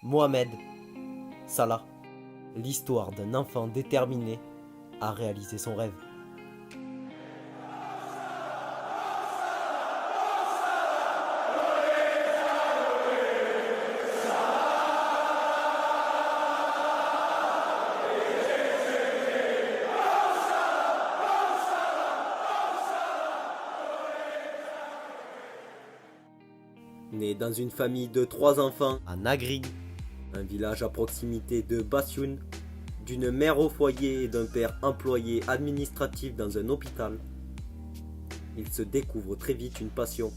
Mohamed Salah, l'histoire d'un enfant déterminé à réaliser son rêve. Né dans une famille de 3 enfants à Nagrig, un village à proximité de Bassioun, d'une mère au foyer et d'un père employé administratif dans un hôpital, il se découvre très vite une passion,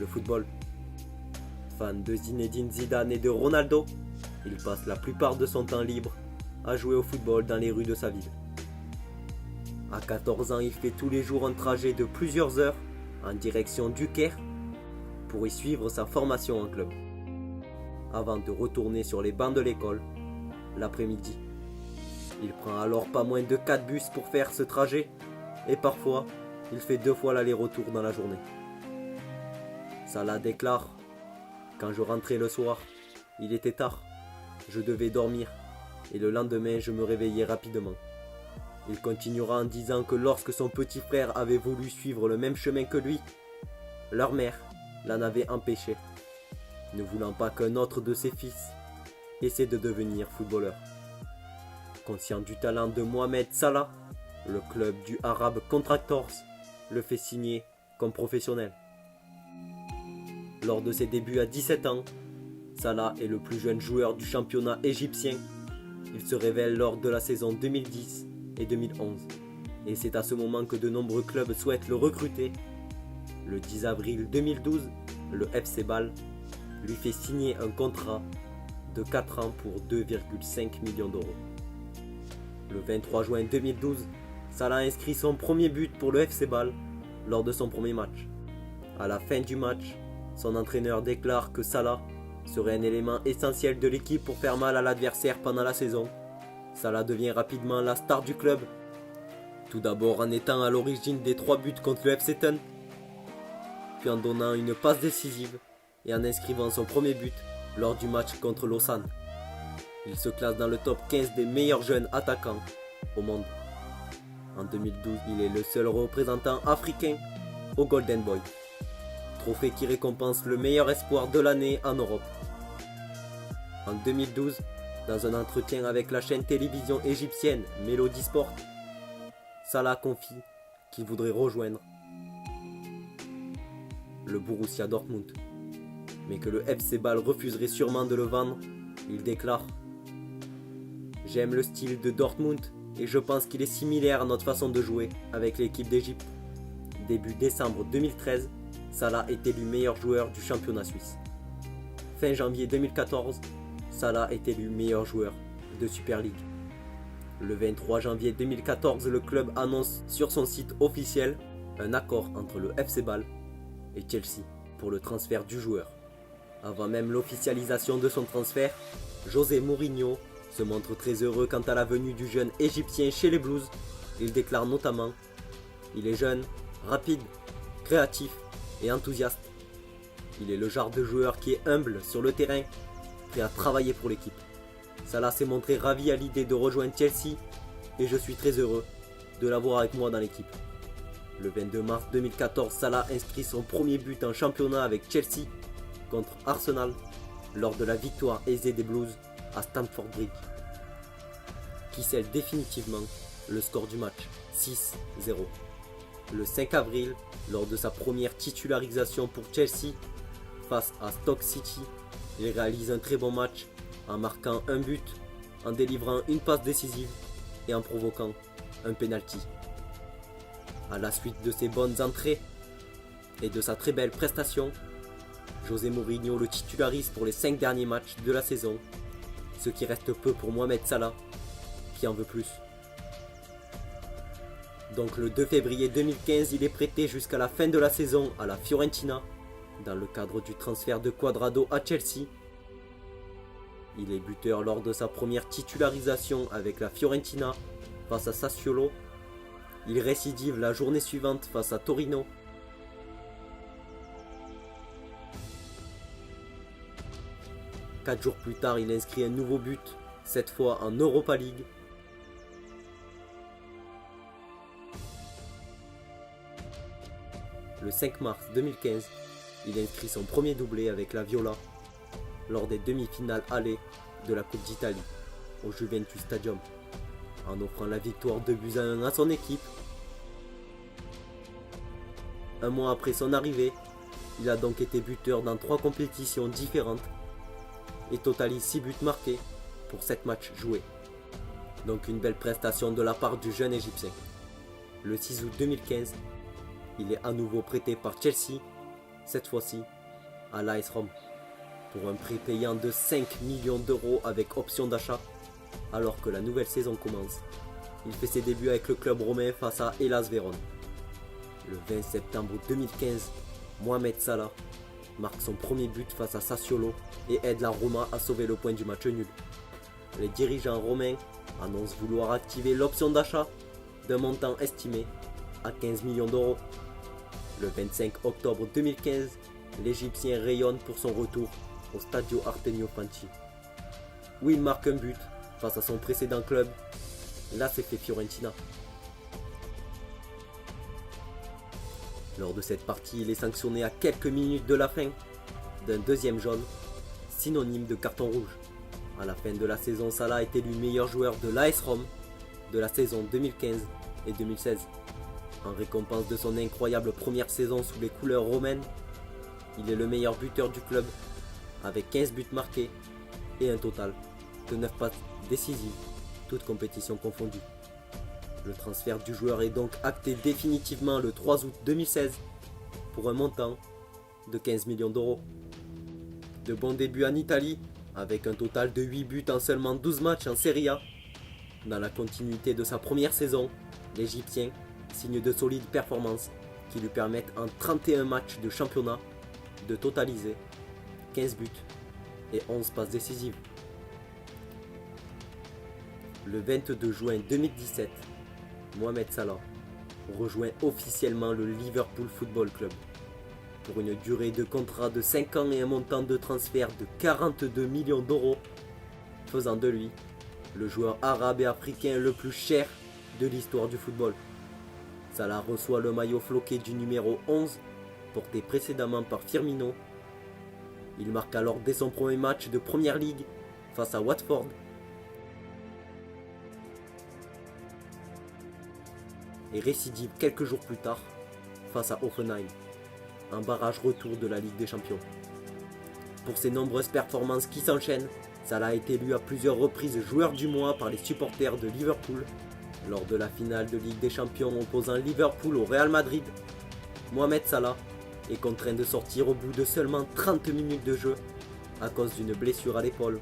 le football. Fan de Zinedine Zidane et de Ronaldo, il passe la plupart de son temps libre à jouer au football dans les rues de sa ville. À 14 ans, il fait tous les jours un trajet de plusieurs heures en direction du Caire pour y suivre sa formation en club, avant de retourner sur les bancs de l'école l'après-midi. Il prend alors pas moins de 4 bus pour faire ce trajet, et parfois, il fait 2 fois l'aller-retour dans la journée. Salah déclare: « Quand je rentrais le soir, il était tard, je devais dormir, et le lendemain je me réveillais rapidement. » Il continuera en disant que lorsque son petit frère avait voulu suivre le même chemin que lui, leur mère l'en avait empêché, ne voulant pas qu'un autre de ses fils essaie de devenir footballeur. Conscient du talent de Mohamed Salah, le club du Arab Contractors le fait signer comme professionnel. Lors de ses débuts à 17 ans, Salah est le plus jeune joueur du championnat égyptien. Il se révèle lors de la saison 2010 et 2011, et c'est à ce moment que de nombreux clubs souhaitent le recruter. Le 10 avril 2012, le FC Bâle lui fait signer un contrat de 4 ans pour 2,5 millions d'euros. Le 23 juin 2012, Salah inscrit son premier but pour le FC Bâle lors de son premier match. À la fin du match, son entraîneur déclare que Salah serait un élément essentiel de l'équipe pour faire mal à l'adversaire pendant la saison. Salah devient rapidement la star du club, tout d'abord en étant à l'origine des 3 buts contre le FC Thun, puis en donnant une passe décisive et en inscrivant son premier but lors du match contre Lausanne. Il se classe dans le top 15 des meilleurs jeunes attaquants au monde. En 2012, il est le seul représentant africain au Golden Boy, trophée qui récompense le meilleur espoir de l'année en Europe. En 2012, dans un entretien avec la chaîne télévision égyptienne Melody Sport, Salah confie qu'il voudrait rejoindre le Borussia Dortmund, mais que le FC Bâle refuserait sûrement de le vendre. Il déclare: « J'aime le style de Dortmund et je pense qu'il est similaire à notre façon de jouer avec l'équipe d'Égypte. » Début décembre 2013, Salah est élu meilleur joueur du championnat suisse. Fin janvier 2014, Salah est élu meilleur joueur de Super League. Le 23 janvier 2014, le club annonce sur son site officiel un accord entre le FC Bâle et Chelsea pour le transfert du joueur. Avant même l'officialisation de son transfert, José Mourinho se montre très heureux quant à la venue du jeune égyptien chez les Blues. Il déclare notamment: « Il est jeune, rapide, créatif et enthousiaste. Il est le genre de joueur qui est humble sur le terrain, prêt à travailler pour l'équipe. Salah s'est montré ravi à l'idée de rejoindre Chelsea et je suis très heureux de l'avoir avec moi dans l'équipe. » Le 22 mars 2014, Salah inscrit son premier but en championnat avec Chelsea contre Arsenal lors de la victoire aisée des Blues à Stamford Bridge, qui scelle définitivement le score du match, 6-0. Le 5 avril, lors de sa première titularisation pour Chelsea face à Stoke City, il réalise un très bon match en marquant un but, en délivrant une passe décisive et en provoquant un penalty. À la suite de ses bonnes entrées et de sa très belle prestation, José Mourinho le titularise pour les 5 derniers matchs de la saison, ce qui reste peu pour Mohamed Salah, qui en veut plus. Donc le 2 février 2015, il est prêté jusqu'à la fin de la saison à la Fiorentina, dans le cadre du transfert de Cuadrado à Chelsea. Il est buteur lors de sa première titularisation avec la Fiorentina face à Sassuolo. Il récidive la journée suivante face à Torino. 4 jours plus tard, il inscrit un nouveau but, cette fois en Europa League. Le 5 mars 2015, il inscrit son premier doublé avec la Viola lors des demi-finales aller de la Coupe d'Italie au Juventus Stadium, en offrant la victoire 2-1 à son équipe. Un mois après son arrivée, il a donc été buteur dans 3 compétitions différentes et totalise 6 buts marqués pour 7 matchs joués. Donc une belle prestation de la part du jeune Égyptien. Le 6 août 2015, il est à nouveau prêté par Chelsea, cette fois-ci à l'AS Rome, pour un prix payant de 5 millions d'euros avec option d'achat. Alors que la nouvelle saison commence, il fait ses débuts avec le club romain face à Hellas Vérone. Le 20 septembre 2015, Mohamed Salah marque son premier but face à Sassuolo et aide la Roma à sauver le point du match nul. Les dirigeants romains annoncent vouloir activer l'option d'achat d'un montant estimé à 15 millions d'euros. Le 25 octobre 2015, l'Égyptien rayonne pour son retour au Stadio Artemio Franchi, où il marque un but face à son précédent club, l'ACF Fiorentina. Lors de cette partie, il est sanctionné à quelques minutes de la fin d'un deuxième jaune, synonyme de carton rouge. À la fin de la saison, Salah est élu meilleur joueur de l'AS Rome de la saison 2015 et 2016. En récompense de son incroyable première saison sous les couleurs romaines, il est le meilleur buteur du club avec 15 buts marqués et un total de 9 passes décisives, toutes compétitions confondues. Le transfert du joueur est donc acté définitivement le 3 août 2016 pour un montant de 15 millions d'euros. De bons débuts en Italie, avec un total de 8 buts en seulement 12 matchs en Serie A. Dans la continuité de sa première saison, l'Égyptien signe de solides performances qui lui permettent en 31 matchs de championnat de totaliser 15 buts et 11 passes décisives. Le 22 juin 2017, Mohamed Salah rejoint officiellement le Liverpool Football Club pour une durée de contrat de 5 ans et un montant de transfert de 42 millions d'euros, faisant de lui le joueur arabe et africain le plus cher de l'histoire du football. Salah reçoit le maillot floqué du numéro 11, porté précédemment par Firmino. Il marque alors dès son premier match de Première Ligue face à Watford. Et récidive quelques jours plus tard face à Hoffenheim, un barrage retour de la Ligue des Champions. Pour ses nombreuses performances qui s'enchaînent, Salah a été élu à plusieurs reprises joueur du mois par les supporters de Liverpool. Lors de la finale de Ligue des Champions opposant Liverpool au Real Madrid, Mohamed Salah est contraint de sortir au bout de seulement 30 minutes de jeu à cause d'une blessure à l'épaule,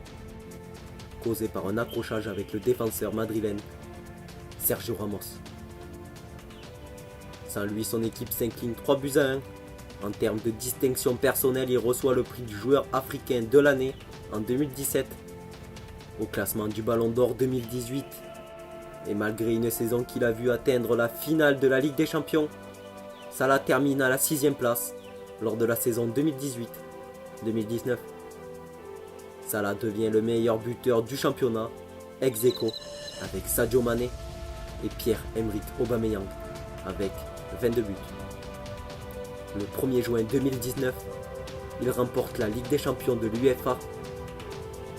causée par un accrochage avec le défenseur madrilène Sergio Ramos. Sans lui, son équipe s'incline 3-1. En termes de distinction personnelle, il reçoit le prix du joueur africain de l'année en 2017. Au classement du Ballon d'Or 2018, et malgré une saison qu'il a vu atteindre la finale de la Ligue des Champions, Salah termine à la 6e place lors de la saison 2018-2019. Salah devient le meilleur buteur du championnat, ex aequo avec Sadio Mané et Pierre-Emerick Aubameyang avec 22 buts. Le 1er juin 2019, il remporte la Ligue des Champions de l'UEFA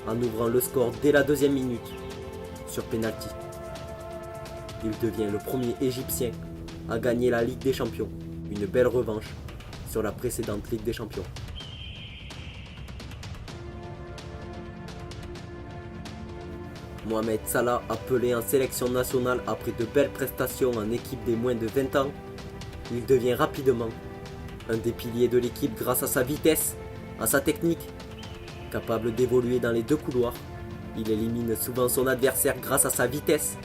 en ouvrant le score dès la 2e minute sur penalty. Il devient le premier Égyptien à gagner la Ligue des Champions, une belle revanche sur la précédente Ligue des Champions. Mohamed Salah, appelé en sélection nationale après de belles prestations en équipe des moins de 20 ans, il devient rapidement un des piliers de l'équipe grâce à sa vitesse, à sa technique. Capable d'évoluer dans les deux couloirs, il élimine souvent son adversaire grâce à sa vitesse.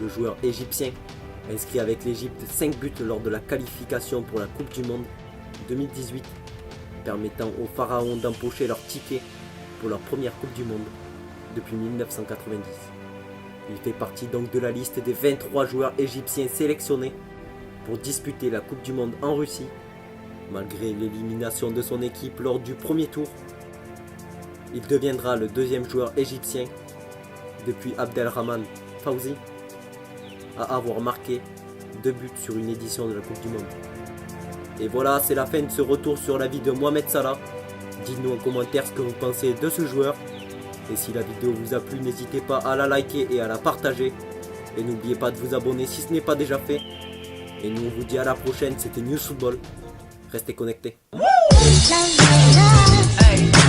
Le joueur égyptien inscrit avec l'Égypte 5 buts lors de la qualification pour la Coupe du Monde 2018, permettant aux Pharaons d'empocher leur ticket pour leur première Coupe du Monde depuis 1990. Il fait partie donc de la liste des 23 joueurs égyptiens sélectionnés pour disputer la Coupe du Monde en Russie, malgré l'élimination de son équipe lors du premier tour. Il deviendra le deuxième joueur égyptien depuis Abdelrahman Fawzi à avoir marqué 2 buts sur une édition de la Coupe du Monde. Et voilà, c'est la fin de ce retour sur la vie de Mohamed Salah. Dites-nous en commentaire ce que vous pensez de ce joueur. Et si la vidéo vous a plu, n'hésitez pas à la liker et à la partager. Et n'oubliez pas de vous abonner si ce n'est pas déjà fait. Et nous on vous dit à la prochaine, c'était News Football. Restez connectés. Hey.